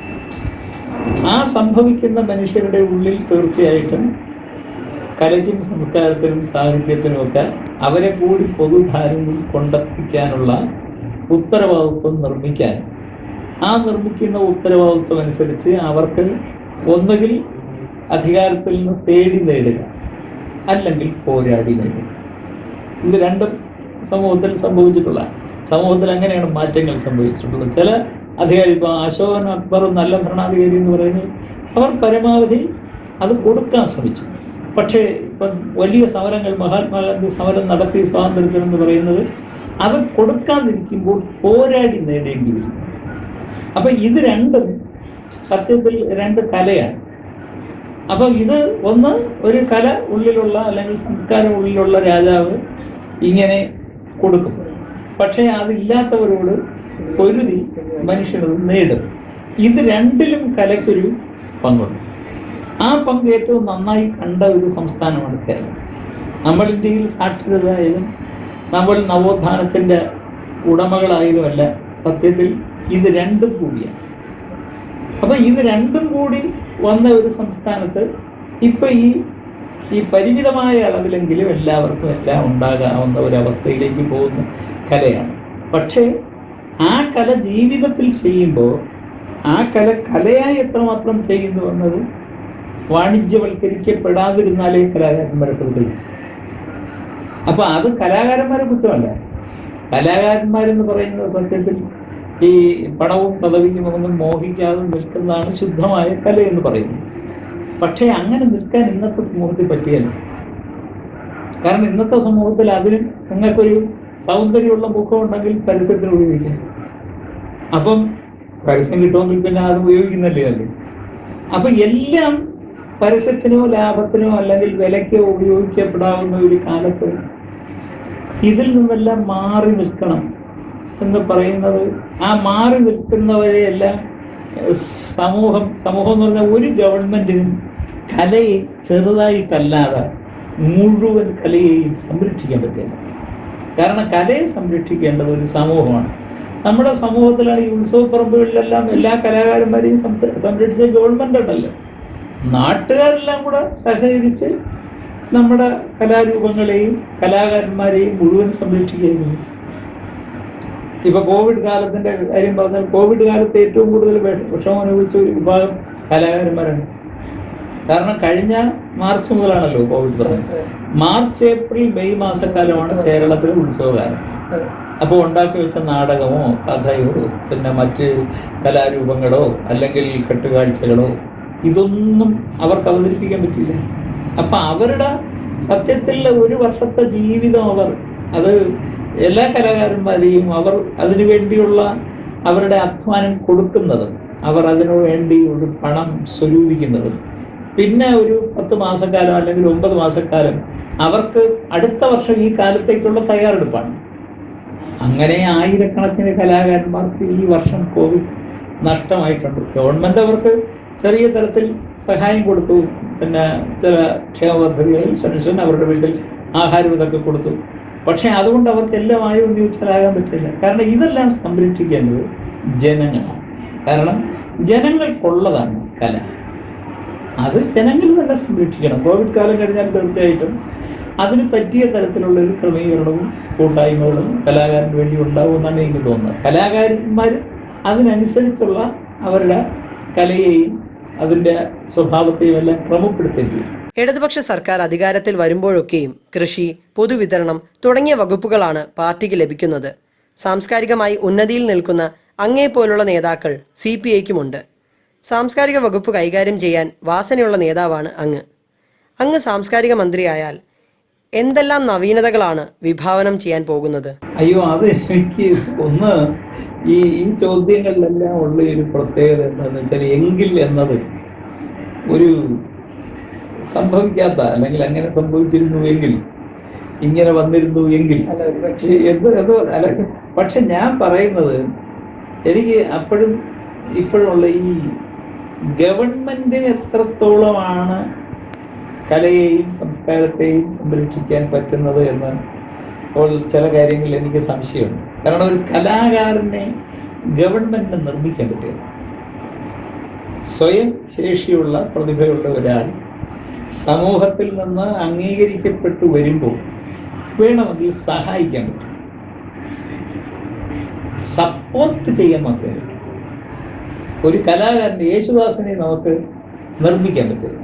ആ സംഭവിക്കുന്ന മനുഷ്യരുടെ ഉള്ളിൽ തീർച്ചയായിട്ടും കലയ്ക്കും സംസ്കാരത്തിനും സാഹിത്യത്തിനുമൊക്കെ അവരെ കൂടി പൊതുധാരയിൽ കൊണ്ടെത്തിക്കാനുള്ള ഉത്തരവാദിത്വം നിർമ്മിക്കാൻ, ആ നിർമ്മിക്കുന്ന ഉത്തരവാദിത്വം അനുസരിച്ച് അവർക്ക് ഒന്നുകിൽ അധികാരത്തിൽ നിന്ന് തേടി നേടുക, അല്ലെങ്കിൽ പോരാടി നേടുക. ഇത് രണ്ടും സമൂഹത്തിൽ സംഭവിച്ചിട്ടുള്ള, സമൂഹത്തിൽ അങ്ങനെയാണ് മാറ്റങ്ങൾ സംഭവിച്ചിട്ടുള്ളത്. ചില അധികാരി, ഇപ്പോൾ അശോകൻ അക്ബർ നല്ല ഭരണാധികാരി എന്ന് പറയുന്നത്, അവർ പരമാവധി അത് കൊടുക്കാൻ ശ്രമിച്ചു. പക്ഷേ ഇപ്പം വലിയ സമരങ്ങൾ, മഹാത്മാഗാന്ധി സമരം നടത്തി സ്വാതന്ത്ര്യത്തിനെന്ന് പറയുന്നത്, അത് കൊടുക്കാതിരിക്കുമ്പോൾ പോരാടി നേടേണ്ടി വരും. അപ്പൊ ഇത് രണ്ടും സത്യത്തിൽ രണ്ട് കലയാണ്. അപ്പൊ ഇത് ഒന്ന്, ഒരു കല ഉള്ളിലുള്ള അല്ലെങ്കിൽ സംസ്കാരം ഉള്ളിലുള്ള രാജാവ് ഇങ്ങനെ കൊടുക്കും. പക്ഷേ അതില്ലാത്തവരോട് പൊരുതി മനുഷ്യനത് നേടും. ഇത് രണ്ടിലും കലയ്ക്കൊരു പങ്കുണ്ട്. ആ പങ്ക് ഏറ്റവും നന്നായി കണ്ട ഒരു സംസ്ഥാനമാണ് കേരളം. നമ്മൾ ഇന്ത്യയിൽ സാക്ഷരരായാലും നമ്മൾ നവോത്ഥാനത്തിൻ്റെ ഉടമകളായതുമല്ല, സത്യത്തിൽ ഇത് രണ്ടും കൂടിയാണ്. അപ്പൊ ഇത് രണ്ടും കൂടി വന്ന ഒരു സംസ്ഥാനത്ത് ഇപ്പൊ ഈ പരിമിതമായ അളവിലെങ്കിലും എല്ലാവർക്കും എല്ലാം ഉണ്ടാകാവുന്ന ഒരവസ്ഥയിലേക്ക് പോകുന്ന കലയാണ്. പക്ഷേ ആ കല ജീവിതത്തിൽ ചെയ്യുമ്പോൾ ആ കലയായി എത്രമാത്രം ചെയ്യുന്നു എന്നത് വാണിജ്യവൽക്കരിക്കപ്പെടാതിരുന്നാലേ കലാകാരന്മാരൊക്കെ കഴിയും. അപ്പൊ അത് കലാകാരന്മാരെ കുറ്റമല്ല. കലാകാരന്മാരെന്ന് പറയുന്നത് സത്യത്തിൽ ഈ പണവും പദവിയും ഒന്നും മോഹിക്കാതെ നിൽക്കുന്നതാണ് ശുദ്ധമായ കല എന്ന് പറയുന്നത്. പക്ഷേ അങ്ങനെ നിൽക്കാൻ ഇന്നത്തെ സമൂഹത്തിൽ പറ്റിയല്ല. കാരണം ഇന്നത്തെ സമൂഹത്തിൽ അതിന് നിങ്ങൾക്കൊരു സൗന്ദര്യമുള്ള മുഖം ഉണ്ടെങ്കിൽ പരസ്യത്തിന് ഉപയോഗിക്കാം. അപ്പം പരസ്യം കിട്ടുമെങ്കിൽ പിന്നെ അത് ഉപയോഗിക്കുന്നല്ലേ അല്ലേ. അപ്പൊ എല്ലാം പരസ്യത്തിനോ ലാഭത്തിനോ അല്ലെങ്കിൽ വിലയ്ക്കോ ഉപയോഗിക്കപ്പെടാവുന്ന ഒരു കാലത്ത് ഇതിൽ നിന്നെല്ലാം മാറി നിൽക്കണം എന്ന് പറയുന്നത്, ആ മാറി നിൽക്കുന്നവരെയെല്ലാം സമൂഹം എന്ന് പറഞ്ഞാൽ ഒരു ഗവൺമെന്റിനും കലയെ ചെറുതായിട്ടല്ലാതെ മുഴുവൻ കലയെയും സംരക്ഷിക്കാൻ പറ്റില്ല. കാരണം കലയെ സംരക്ഷിക്കേണ്ടത് ഒരു സമൂഹമാണ്. നമ്മുടെ സമൂഹത്തിലാണ് ഈ ഉത്സവപ്പറമ്പുകളിലെല്ലാം എല്ലാ കലാകാരന്മാരെയും സംരക്ഷിച്ച ഗവൺമെന്റ് ഉണ്ടല്ലോ. നാട്ടുകാരെല്ലാം കൂടെ സഹകരിച്ച് നമ്മുടെ കലാരൂപങ്ങളെയും കലാകാരന്മാരെയും മുഴുവൻ സംരക്ഷിക്കുന്നു. ഇപ്പൊ കോവിഡ് കാലത്തിന്റെ കാര്യം പറഞ്ഞാൽ, കോവിഡ് കാലത്ത് ഏറ്റവും കൂടുതൽ വിഷമം അനുഭവിച്ച ഒരു വിഭാഗം കലാകാരന്മാരാണ്. കാരണം കഴിഞ്ഞ മാർച്ച് മുതലാണല്ലോ കോവിഡ് തുടങ്ങുന്നത്. മാർച്ച്, ഏപ്രിൽ, മെയ് മാസക്കാലമാണ് കേരളത്തിലെ ഉത്സവകാലം. അപ്പോൾ ഉണ്ടാക്കി വെച്ച നാടകമോ കഥയോ പിന്നെ മറ്റ് കലാരൂപങ്ങളോ അല്ലെങ്കിൽ കെട്ടുകാഴ്ചകളോ ഇതൊന്നും അവർക്ക് അവതരിപ്പിക്കാൻ പറ്റില്ല. അപ്പൊ അവരുടെ സത്യത്തിൽ ഒരു വർഷത്തെ ജീവിതം അത് എല്ലാ കലാകാരന്മാരെയും അവർ അതിനു വേണ്ടിയുള്ള അവരുടെ അധ്വാനം കൊടുക്കുന്നതും അവർ അതിനു വേണ്ടി ഒരു പണം സ്വരൂപിക്കുന്നതും പിന്നെ ഒരു 10 മാസക്കാലം അല്ലെങ്കിൽ 9 മാസക്കാലം അവർക്ക് അടുത്ത വർഷം ഈ കാലത്തേക്കുള്ള തയ്യാറെടുപ്പാണ്. അങ്ങനെ ആയിരക്കണക്കിന് കലാകാരന്മാർക്ക് ഈ വർഷം കോവിഡ് നഷ്ടമായിട്ടുണ്ട്. ഗവൺമെന്റ് അവർക്ക് ചെറിയ തരത്തിൽ സഹായം കൊടുത്തു. പിന്നെ ചില ക്ഷേമ പദ്ധതികളിൽ പെൻഷൻ, അവരുടെ വീട്ടിൽ ആഹാരം ഇതൊക്കെ കൊടുത്തു. പക്ഷെ അതുകൊണ്ട് അവർക്ക് എല്ലാം ആയോ എന്ന് ചോദിച്ചാലാകാൻ പറ്റില്ല. കാരണം ഇതെല്ലാം സംരക്ഷിക്കേണ്ടത് ജനങ്ങളാണ്. കാരണം ജനങ്ങൾക്കുള്ളതാണ് കല. അത് ജനങ്ങൾ തന്നെ സംരക്ഷിക്കണം. കോവിഡ് കാലം കഴിഞ്ഞാൽ തീർച്ചയായിട്ടും അതിന് പറ്റിയ തരത്തിലുള്ള ഒരു ക്രമീകരണവും കൂട്ടായ്മകളും കലാകാരന് വേണ്ടി ഉണ്ടാവുമെന്നാണ് എനിക്ക് തോന്നുന്നത്. കലാകാരന്മാർ അതിനനുസരിച്ചുള്ള അവരുടെ കലയെയും അതിൻ്റെ സ്വഭാവത്തെയും എല്ലാം ക്രമപ്പെടുത്തേണ്ടി വരും. ഇടതുപക്ഷ സർക്കാർ അധികാരത്തിൽ വരുമ്പോഴൊക്കെയും കൃഷി, പൊതുവിതരണം തുടങ്ങിയ വകുപ്പുകളാണ് പാർട്ടിക്ക് ലഭിക്കുന്നത്. സാംസ്കാരികമായി ഉന്നതിയിൽ നിൽക്കുന്ന അങ്ങേപ്പോലുള്ള നേതാക്കൾ CPIക്കുമുണ്ട്. സാംസ്കാരിക വകുപ്പ് കൈകാര്യം ചെയ്യാൻ വാസനയുള്ള നേതാവാണ് അങ്ങ് സാംസ്കാരിക മന്ത്രിയായാൽ എന്തെല്ലാം നവീനതകളാണ് വിഭാവനം ചെയ്യാൻ പോകുന്നത്? അയ്യോ, അത് എനിക്ക് ഒന്ന് ഈ ചോദ്യങ്ങളിലെല്ലാം ഉള്ള ഒരു പ്രത്യേകത എന്താണെന്ന് വെച്ചാൽ, എങ്കിൽ എന്നത് ഒരു സംഭവിക്കാത്ത, അല്ലെങ്കിൽ അങ്ങനെ സംഭവിച്ചിരുന്നു എങ്കിൽ, ഇങ്ങനെ വന്നിരുന്നു എങ്കിൽ പക്ഷെ ഞാൻ പറയുന്നത്, എനിക്ക് അപ്പോഴും ഇപ്പോഴുള്ള ഈ ഗവൺമെന്റിന് എത്രത്തോളമാണ് കലയെയും സംസ്കാരത്തെയും സംരക്ഷിക്കാൻ പറ്റുന്നത് എന്ന് ചില കാര്യങ്ങളിൽ എനിക്ക് സംശയമുണ്ട്. കാരണം ഒരു കലാകാരനെ ഗവൺമെന്റിന് നിർമ്മിക്കാൻ പറ്റില്ല. സ്വയം ശേഷിയുള്ള പ്രതിഭയുള്ള ഒരാൾ സമൂഹത്തിൽ നിന്ന് അംഗീകരിക്കപ്പെട്ടു വരുമ്പോൾ വേണമെങ്കിൽ സഹായിക്കാൻ പറ്റും, സപ്പോർട്ട് ചെയ്യാൻ മാത്രമേ. ഒരു കലാകാരൻ്റെ യേശുദാസിനെ നമുക്ക് നിർമ്മിക്കാൻ പറ്റില്ല,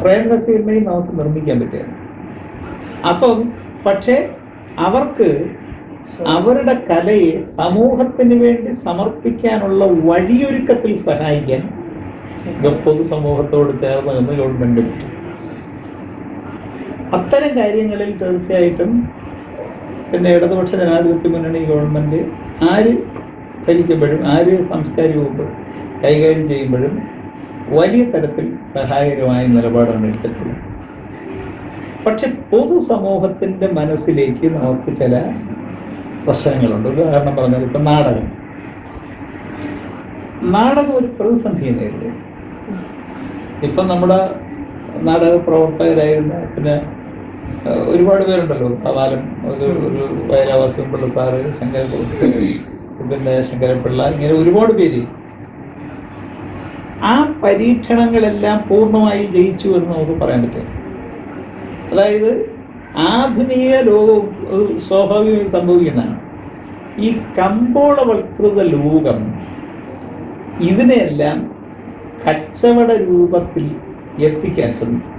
പ്രേം നസീറിനെയും നമുക്ക് നിർമ്മിക്കാൻ പറ്റില്ല. അപ്പം പക്ഷേ അവർക്ക് അവരുടെ കലയെ സമൂഹത്തിന് വേണ്ടി സമർപ്പിക്കാനുള്ള വഴിയൊരുക്കത്തിൽ സഹായിക്കാൻ പൊതുസമൂഹത്തോട് ചേർന്ന് നിന്ന് ഗവൺമെന്റ് പറ്റും. അത്തരം കാര്യങ്ങളിൽ തീർച്ചയായിട്ടും പിന്നെ ഇടതുപക്ഷ ജനാധിപത്യ മുന്നണി ഗവൺമെന്റ് ആര് ഭരിക്കുമ്പോഴും ആര് സാംസ്കാരിക വകുപ്പ് കൈകാര്യം ചെയ്യുമ്പോഴും വലിയ തരത്തിൽ സഹായകരമായ നിലപാടാണ് എടുത്തിട്ടുള്ളത്. പക്ഷെ പൊതുസമൂഹത്തിന്റെ മനസ്സിലേക്ക് നമുക്ക് ചില പ്രശ്നങ്ങളുണ്ട്. ഉദാഹരണം പറഞ്ഞാൽ ഇപ്പൊ നാടകം ഒരു പ്രതിസന്ധിയെ നേരിടും. ഇപ്പൊ നമ്മുടെ നാടക പ്രവർത്തകരായിരുന്ന പിന്നെ ഒരുപാട് പേരുണ്ടല്ലോ. കാലം ഒരു വയലാവാസിയുള്ള സാറ്, ശങ്കരപ്പിള്ള, ഇങ്ങനെ ഒരുപാട് പേര്. ആ പരീക്ഷണങ്ങളെല്ലാം പൂർണ്ണമായി ജയിച്ചു എന്ന് നമുക്ക് പറയാൻ പറ്റും. അതായത് ആധുനിക ലോകവും സ്വാഭാവികമായി സംഭവിക്കുന്നതാണ്. ഈ കമ്പോളവൽകൃത ലോകം ഇതിനെയെല്ലാം കച്ചവട രൂപത്തിൽ എത്തിക്കാൻ ശ്രമിക്കും.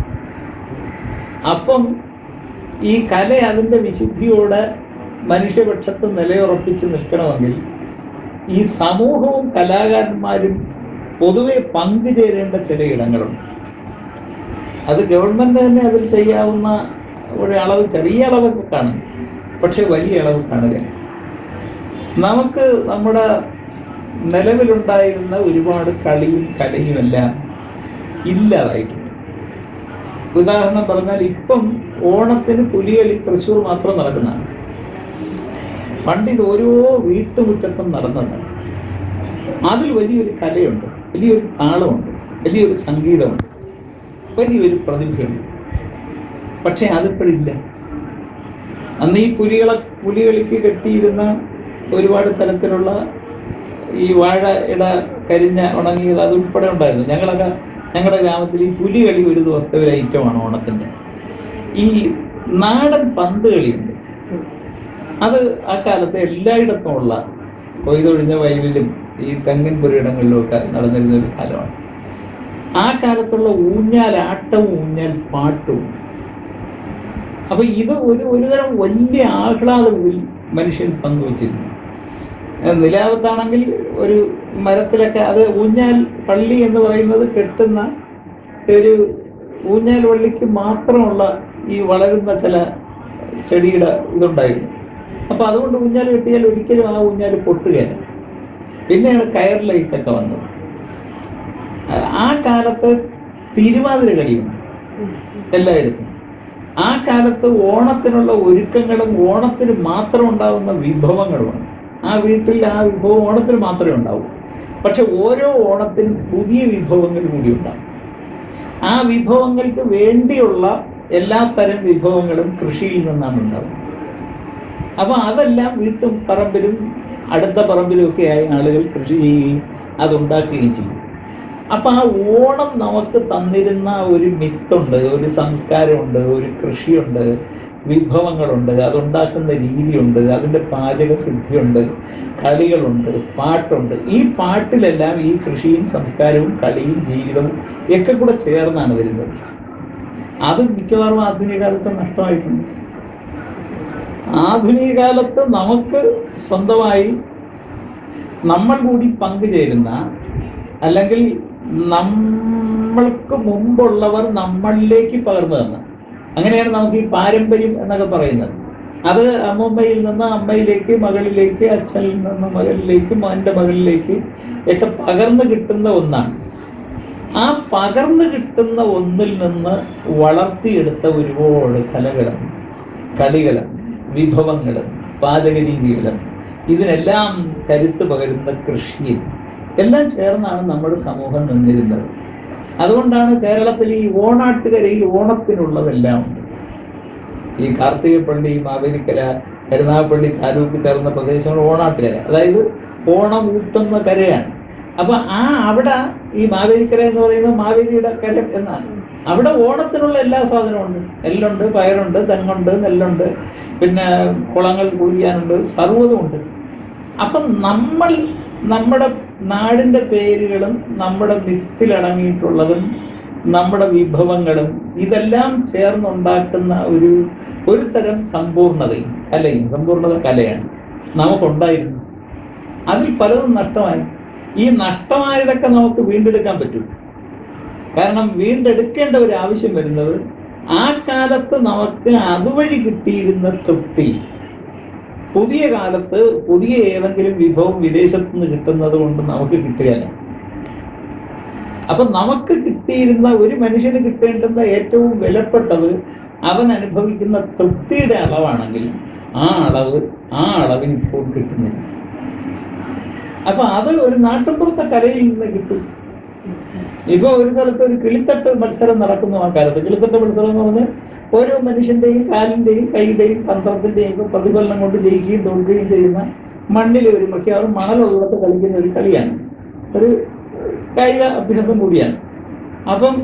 അപ്പം ഈ കല അതിൻ്റെ വിശുദ്ധിയോടെ മനുഷ്യപക്ഷത്ത് നിലയുറപ്പിച്ച് നിൽക്കണമെങ്കിൽ ഈ സമൂഹവും കലാകാരന്മാരും പൊതുവെ പങ്കുചേരേണ്ട ചില ഇടങ്ങളുണ്ട്. അത് ഗവൺമെന്റ് തന്നെ അതിൽ ചെയ്യാവുന്ന ഒരു അളവ്, ചെറിയ അളവൊക്കെ കാണും, പക്ഷെ വലിയ അളവ് കാണുക. നമുക്ക് നമ്മുടെ നിലവിലുണ്ടായിരുന്ന ഒരുപാട് കളിയും കലയും എല്ലാം ഇല്ലാതായിട്ടുണ്ട്. ഉദാഹരണം പറഞ്ഞാൽ ഇപ്പം ഓണത്തിന് പുലികളി തൃശ്ശൂർ മാത്രം നടക്കുന്നതാണ്. പണ്ട് ഇത് ഓരോ വീട്ടുമുറ്റത്തും നടന്നതാണ്. അതിൽ വലിയൊരു കലയുണ്ട്, വലിയൊരു താളമുണ്ട്, വലിയൊരു സംഗീതമുണ്ട്. വലിയൊരു പ്രതിഭയുണ്ട്. പക്ഷെ അതിപ്പോഴില്ല. അന്ന് ഈ പുലികളിക്ക് കെട്ടിയിരുന്ന ഒരുപാട് തരത്തിലുള്ള ഈ വാഴ ഇട കരിഞ്ഞ ഉണങ്ങിയത് അതുൾപ്പെടെ ഉണ്ടായിരുന്നു. ഞങ്ങളുടെ ഗ്രാമത്തിൽ ഈ പുലികളി ഒരു ദിവസത്തെ ഒരു ഐറ്റമാണ് ഓണത്തിൻ്റെ. ഈ നാടൻ പന്ത് കളിയുണ്ട്. അത് ആ കാലത്ത് എല്ലായിടത്തും ഉള്ള കൊയ്തൊഴിഞ്ഞ വയലിലും ഈ തെങ്ങിൻ പുരയിടങ്ങളിലും ഒക്കെ നടന്നിരുന്ന ഒരു കാലമാണ്. ആ കാലത്തുള്ള ഊഞ്ഞാലാട്ടവും ഊഞ്ഞാൽ പാട്ടും. അപ്പൊ ഇത് ഒരുതരം വലിയ ആഹ്ലാദത്തിൽ മനുഷ്യൻ പങ്കുവച്ചിരുന്നു. നിലാവത്താണെങ്കിൽ ഒരു മരത്തിലൊക്കെ അത് ഊഞ്ഞാൽ പള്ളി എന്ന് പറയുന്നത് കെട്ടുന്ന ഒരു ഊഞ്ഞാൽ വള്ളിക്ക് മാത്രമുള്ള ഈ വളരുന്ന ചില ചെടിയുടെ ഇതുണ്ടായിരുന്നു. അപ്പൊ അതുകൊണ്ട് ഊഞ്ഞാൽ കെട്ടിയാൽ ഒരിക്കലും ആ ഊഞ്ഞാൽ പൊട്ടുകയില്ല. പിന്നെയാണ് കയർ ലൈറ്റൊക്കെ വന്നത്. ആ കാലത്ത് തിരുവാതിര കളിയുണ്ട് എല്ലായിടത്തും. ആ കാലത്ത് ഓണത്തിനുള്ള ഒരുക്കങ്ങളും ഓണത്തിന് മാത്രം ഉണ്ടാകുന്ന വിഭവങ്ങളുമാണ്. ആ വീട്ടിൽ ആ വിഭവം ഓണത്തിന് മാത്രമേ ഉണ്ടാവൂ. പക്ഷെ ഓരോ ഓണത്തിനും പുതിയ വിഭവങ്ങൾ കൂടി ഉണ്ടാകും. ആ വിഭവങ്ങൾക്ക് വേണ്ടിയുള്ള എല്ലാ തരം വിഭവങ്ങളും കൃഷിയിൽ നിന്നാണ് ഉണ്ടാവുന്നത്. അപ്പൊ അതെല്ലാം വീട്ടും പറമ്പിലും അടുത്ത പറമ്പിലും ഒക്കെ ആയി ആളുകൾ കൃഷി ചെയ്യുകയും അതുണ്ടാക്കുകയും ചെയ്യും. അപ്പൊ ആ ഓണം നമുക്ക് തന്നിരുന്ന ഒരു മിത്തുണ്ട്, ഒരു സംസ്കാരമുണ്ട്, ഒരു കൃഷിയുണ്ട്, വിഭവങ്ങളുണ്ട്, അതുണ്ടാക്കുന്ന രീതിയുണ്ട്, അതിൻ്റെ പാചക സിദ്ധിയുണ്ട്, കളികളുണ്ട്, പാട്ടുണ്ട്. ഈ പാട്ടിലെല്ലാം ഈ കൃഷിയും സംസ്കാരവും കളിയും ജീവിതവും ഒക്കെ കൂടെ ചേർന്നാണ് വരുന്നത്. അത് മിക്കവാറും ആധുനിക കാലത്ത് നഷ്ടമായിട്ടുണ്ട്. ആധുനിക കാലത്ത് നമുക്ക് സ്വന്തമായി നമ്മൾ കൂടി പങ്കുചേരുന്ന, അല്ലെങ്കിൽ നമ്മൾക്ക് മുമ്പുള്ളവർ നമ്മളിലേക്ക് പകർന്നു തന്ന, അങ്ങനെയാണ് നമുക്ക് ഈ പാരമ്പര്യം എന്നൊക്കെ പറയുന്നത്. അത് അമ്മമ്മയിൽ നിന്ന് അമ്മയിലേക്ക്, മകളിലേക്ക്, അച്ഛനിൽ നിന്ന് മകളിലേക്ക്, മോൻ്റെ മകളിലേക്ക് ഒക്കെ പകർന്നു കിട്ടുന്ന ഒന്നാണ്. ആ പകർന്നു കിട്ടുന്ന ഒന്നിൽ നിന്ന് വളർത്തിയെടുത്ത ഒരുപാട് കലകളും കളികളും വിഭവങ്ങളും പാചക രീതികളും ഇതിനെല്ലാം കരുത്ത് പകരുന്ന കൃഷിയും എല്ലാം ചേർന്നാണ് നമ്മുടെ സമൂഹം നിന്നിരുന്നത്. അതുകൊണ്ടാണ് കേരളത്തിൽ ഈ ഓണാട്ടുകരയിൽ ഓണത്തിനുള്ളതെല്ലാം ഉണ്ട്. ഈ കാർത്തികപ്പള്ളി, മാവേലിക്കര, കരുനാഗപ്പള്ളി താലൂക്ക് ചേർന്ന പ്രദേശങ്ങൾ ഓണാട്ടുകര, അതായത് ഓണം ഊട്ടുന്ന കരയാണ്. അപ്പൊ അവിടെ ഈ മാവേലിക്കര എന്ന് പറയുന്നത് മാവേലിയുടെ കര എന്നാണ്. അവിടെ ഓണത്തിനുള്ള എല്ലാ സാധനവും ഉണ്ട്. നെല്ലുണ്ട്, പയറുണ്ട്, തെങ്ങുണ്ട്, നെല്ലുണ്ട്, പിന്നെ കുളങ്ങൾ കുളിക്കാനുണ്ട്, സർവ്വതുമുണ്ട്. അപ്പം നമ്മുടെ നാടിൻ്റെ പേരുകളും നമ്മുടെ മിത്തിലടങ്ങിയിട്ടുള്ളതും നമ്മുടെ വിഭവങ്ങളും ഇതെല്ലാം ചേർന്നുണ്ടാക്കുന്ന ഒരു തരം സമ്പൂർണതയും സമ്പൂർണത കലയാണ് നമുക്കുണ്ടായിരുന്നു. അതിൽ പലതും നഷ്ടമായി. ഈ നഷ്ടമായതൊക്കെ നമുക്ക് വീണ്ടെടുക്കാൻ പറ്റും. കാരണം വീണ്ടെടുക്കേണ്ട ഒരു ആവശ്യം വരുന്നത് ആ കാലത്ത് നമുക്ക് അതുവഴി കിട്ടിയിരുന്ന തൃപ്തി പുതിയ കാലത്ത് പുതിയ ഏതെങ്കിലും വിഭവം വിദേശത്തു നിന്ന് കിട്ടുന്നത് കൊണ്ട് നമുക്ക് കിട്ടുകയല്ല. അപ്പൊ നമുക്ക് കിട്ടിയിരുന്ന, ഒരു മനുഷ്യന് കിട്ടേണ്ടുന്ന ഏറ്റവും വിലപ്പെട്ടത് അവൻ അനുഭവിക്കുന്ന തൃപ്തിയുടെ അളവാണെങ്കിൽ ആ അളവിന് ഇപ്പോൾ കിട്ടുന്നില്ല. അപ്പൊ അത് ഒരു നാട്ടുപുറത്തെ കരയിൽ നിന്ന് കിട്ടും. ഇപ്പൊ ഒരു സ്ഥലത്ത് ഒരു കിളിത്തട്ട് മത്സരം നടക്കുന്നു. ആ കാലത്ത് കിളിത്തട്ട് മത്സരം എന്ന് പറഞ്ഞാൽ ഓരോ മനുഷ്യന്റെയും കാലിന്റെയും കൈയുടെയും തന്ത്രത്തിന്റെയും ഒക്കെ പ്രതിഫലനം കൊണ്ട് ജയിക്കുകയും തോൽക്കുകയും ചെയ്യുന്ന, മണ്ണിൽ ഒരു മിക്കവാറും മണലുള്ളത്ത് കളിക്കുന്ന ഒരു കളിയാണ്, ഒരു കായിക അഭ്യാസം കൂടിയാണ്. അപ്പം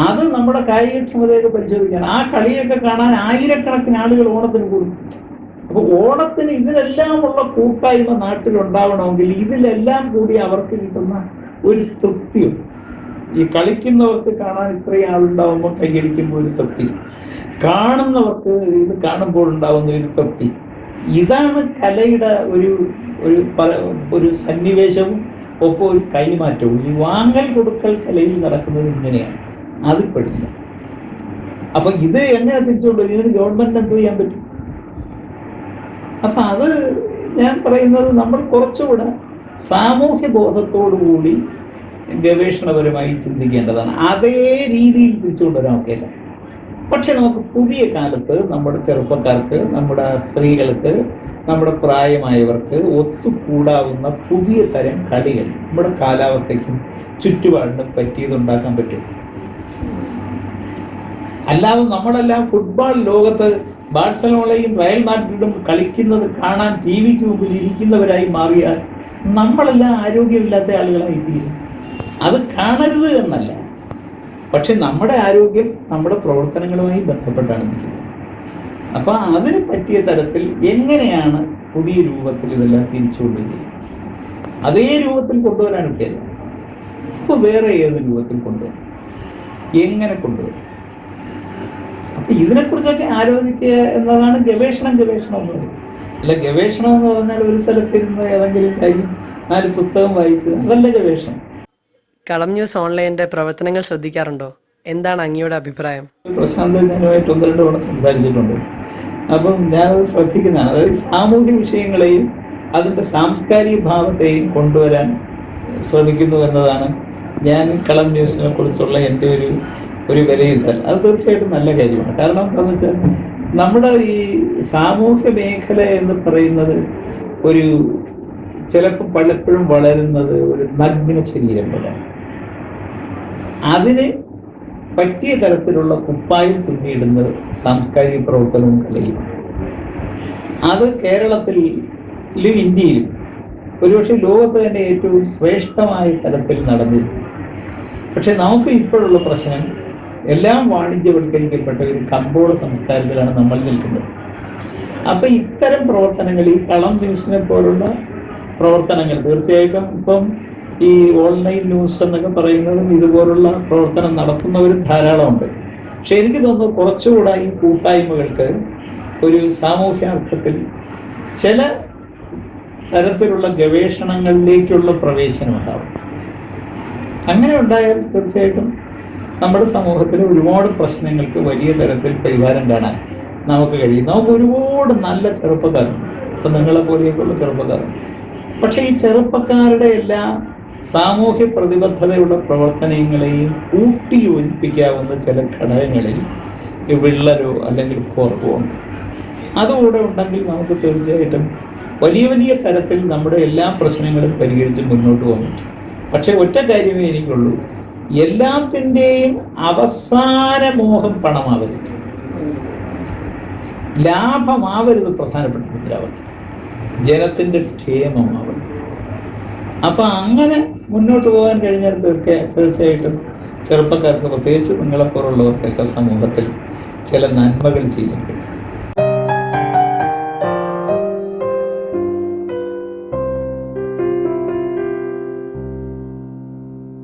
അത് നമ്മുടെ കായികക്ഷമതയൊക്കെ പരിശോധിക്കാൻ, ആ കളിയൊക്കെ കാണാൻ ആയിരക്കണക്കിന് ആളുകൾ ഓണത്തിന് കൂടും. അപ്പൊ ഓണത്തിന് ഇതിലെല്ലാം ഉള്ള കൂട്ടായ്മ നാട്ടിലുണ്ടാവണമെങ്കിൽ ഇതിലെല്ലാം കൂടി അവർക്ക് കിട്ടുന്ന ഒരു തൃപ്തിയും, ഈ കളിക്കുന്നവർക്ക് കാണാൻ ഇത്രയും ആളുണ്ടാവുമ്പോൾ കൈയടിക്കുമ്പോൾ ഒരു തൃപ്തി, കാണുന്നവർക്ക് ഇത് കാണുമ്പോൾ ഉണ്ടാവുന്ന ഒരു തൃപ്തി, ഇതാണ് കലയുടെ ഒരു സന്നിവേശവും ഒപ്പം ഒരു കൈമാറ്റവും. ഈ വാങ്ങൽ കൊടുക്കൽ കലയിൽ നടക്കുന്നത് ഇങ്ങനെയാണ്. അത് പെടില്ല. അപ്പൊ ഇത് എങ്ങനെ തിരിച്ചുകൊണ്ടുവരും? ഇതിന് ഗവൺമെന്റ് എന്ത് ചെയ്യാൻ പറ്റും? അപ്പൊ അത് ഞാൻ പറയുന്നത് നമ്മൾ കുറച്ചുകൂടെ സാമൂഹ്യ ബോധത്തോടുകൂടി ഗവേഷണപരമായി ചിന്തിക്കേണ്ടതാണ്. അതേ രീതിയിൽ തിരിച്ചുകൊണ്ടുവരാൻ ഒക്കെയല്ല. പക്ഷെ നമുക്ക് പുതിയ കാലത്ത് നമ്മുടെ ചെറുപ്പക്കാർക്ക്, നമ്മുടെ സ്ത്രീകൾക്ക്, നമ്മുടെ പ്രായമായവർക്ക് ഒത്തുകൂടാവുന്ന പുതിയ തരം കളികൾ നമ്മുടെ കാലാവസ്ഥയ്ക്കും ചുറ്റുപാടിനും പറ്റിയതുണ്ടാക്കാൻ പറ്റും. അല്ലാതെ നമ്മളെല്ലാം ഫുട്ബോൾ ലോകത്ത് ബാഴ്സലോണയും റയൽ മാഡ്രിഡും കളിക്കുന്നത് കാണാൻ ടി വിക്ക് മുമ്പിൽ ഇരിക്കുന്നവരായി മാറിയാൽ നമ്മളെല്ലാം ആരോഗ്യമില്ലാത്ത ആളുകളായി തീരും. അത് കാണരുത് എന്നല്ല, പക്ഷെ നമ്മുടെ ആരോഗ്യം നമ്മുടെ പ്രവർത്തനങ്ങളുമായി ബന്ധപ്പെട്ടാണ് നിൽക്കുന്നത്. അപ്പൊ അതിന് പറ്റിയ തരത്തിൽ എങ്ങനെയാണ് പുതിയ രൂപത്തിൽ ഇതെല്ലാം തിരിച്ചുകൊണ്ടുവരിക? അതേ രൂപത്തിൽ കൊണ്ടുവരാൻ പറ്റില്ല. ഇപ്പൊ വേറെ ഏത് രൂപത്തിൽ കൊണ്ടുവരും, എങ്ങനെ കൊണ്ടുവരും? അപ്പൊ ഇതിനെക്കുറിച്ചൊക്കെ ആലോചിക്കുക എന്നതാണ് ഗവേഷണം എന്ന് പറയുന്നത്. അല്ല, ഗവേഷണം എന്ന് പറഞ്ഞാൽ ഒരു സ്ഥലത്തിരുന്ന് ഏതെങ്കിലും കാര്യം 4 പുസ്തകം വായിച്ച് അതല്ല ഗവേഷണം. കളം ന്യൂസ് ഓൺലൈനിന്റെ പ്രവർത്തനങ്ങൾ ശ്രദ്ധിക്കാറുണ്ടോ? എന്താണ് അങ്ങയുടെ അഭിപ്രായം? പ്രശാന്ത് ഞാനുമായിട്ട് 1-2 തവണ സംസാരിച്ചിട്ടുണ്ട്. അപ്പം ഞാനത് ശ്രദ്ധിക്കുന്നതാണ്. അതായത് സാമൂഹ്യ വിഷയങ്ങളെയും അതിൻ്റെ സാംസ്കാരിക ഭാവത്തെയും കൊണ്ടുവരാൻ ശ്രമിക്കുന്നു എന്നതാണ് ഞാൻ കളം ന്യൂസിനെ കുറിച്ചുള്ള എൻ്റെ ഒരു വിലയിരുത്തൽ. അത് തീർച്ചയായിട്ടും നല്ല കാര്യമാണ്. കാരണം എന്താണെന്ന് വെച്ചാൽ നമ്മുടെ ഈ സാമൂഹ്യ മേഖല എന്ന് പറയുന്നത് ഒരു ചിലപ്പോൾ പലപ്പോഴും വളരുന്നത് ഒരു നഗ്ന ശരീരം പോലെയാണ്. അതിന് പറ്റിയ തരത്തിലുള്ള കുപ്പായം തുന്നിയിടുന്നത് സാംസ്കാരിക പ്രവർത്തനവും കലയും. അത് കേരളത്തിലും ഇന്ത്യയിലും ഒരുപക്ഷെ ലോകത്ത് തന്നെ ഏറ്റവും ശ്രേഷ്ഠമായ തലത്തിൽ നടന്നിരുന്നു. പക്ഷെ നമുക്ക് ഇപ്പോഴുള്ള പ്രശ്നം എല്ലാം വാണിജ്യവൽക്കരിക്കപ്പെട്ട ഒരു കമ്പോള സംസ്കാരത്തിലാണ് നമ്മൾ നിൽക്കുന്നത്. അപ്പൊ ഇത്തരം പ്രവർത്തനങ്ങൾ, ഈ കളം ന്യൂസിനെ പോലുള്ള പ്രവർത്തനങ്ങൾ തീർച്ചയായിട്ടും ഇപ്പം ഈ ഓൺലൈൻ ന്യൂസ് എന്നൊക്കെ പറയുന്നതും ഇതുപോലുള്ള പ്രവർത്തനം നടത്തുന്നവരും ധാരാളമുണ്ട്. പക്ഷെ എനിക്ക് തോന്നുന്നു കുറച്ചുകൂടെ ഈ കൂട്ടായ്മകൾക്ക് ഒരു സാമൂഹ്യാർത്ഥത്തിൽ ചില തരത്തിലുള്ള ഗവേഷണങ്ങളിലേക്കുള്ള പ്രവേശനം ഉണ്ടാവും. അങ്ങനെ ഉണ്ടായാൽ തീർച്ചയായിട്ടും നമ്മുടെ സമൂഹത്തിലെ ഒരുപാട് പ്രശ്നങ്ങൾക്ക് വലിയ തരത്തിൽ പരിഹാരം കാണാൻ നമുക്ക് കഴിയും. നമുക്ക് ഒരുപാട് നല്ല ചെറുപ്പക്കാരുണ്ട്, ഇപ്പം നിങ്ങളെ പോലെയൊക്കെയുള്ള ചെറുപ്പക്കാരുണ്ട്. പക്ഷെ ഈ ചെറുപ്പക്കാരുടെ എല്ലാ സാമൂഹ്യ പ്രതിബദ്ധതയുള്ള പ്രവർത്തനങ്ങളെയും കൂട്ടിയോജിപ്പിക്കാവുന്ന ചില ഘടകങ്ങളിൽ വിള്ളലോ അല്ലെങ്കിൽ കുറവോ ഉണ്ട്. അതുകൂടെ ഉണ്ടെങ്കിൽ നമുക്ക് തീർച്ചയായിട്ടും വലിയ വലിയ തരത്തിൽ നമ്മുടെ എല്ലാ പ്രശ്നങ്ങളും പരിഹരിച്ച് മുന്നോട്ട് പോകാൻ പറ്റും. പക്ഷെ ഒറ്റ കാര്യമേ എനിക്കുള്ളൂ, എല്ലാത്തിൻ്റെയും അവസാന മോഹം പണമാവരുത്, ലാഭമാവരുത്. പ്രധാനപ്പെട്ട മുദ്രാവാക്യം ജനത്തിന്റെ ക്ഷേമമാവരുത്. അപ്പൊ അങ്ങനെ മുന്നോട്ട് പോകാൻ കഴിഞ്ഞാൽ തീർച്ചയായിട്ടും ചെറുപ്പക്കാർക്ക്, പ്രത്യേകിച്ച് നിങ്ങളെപ്പോലുള്ളവർക്കൊക്കെ സമൂഹത്തിൽ ചില നന്മകൾ ചെയ്യാൻ കഴിയും.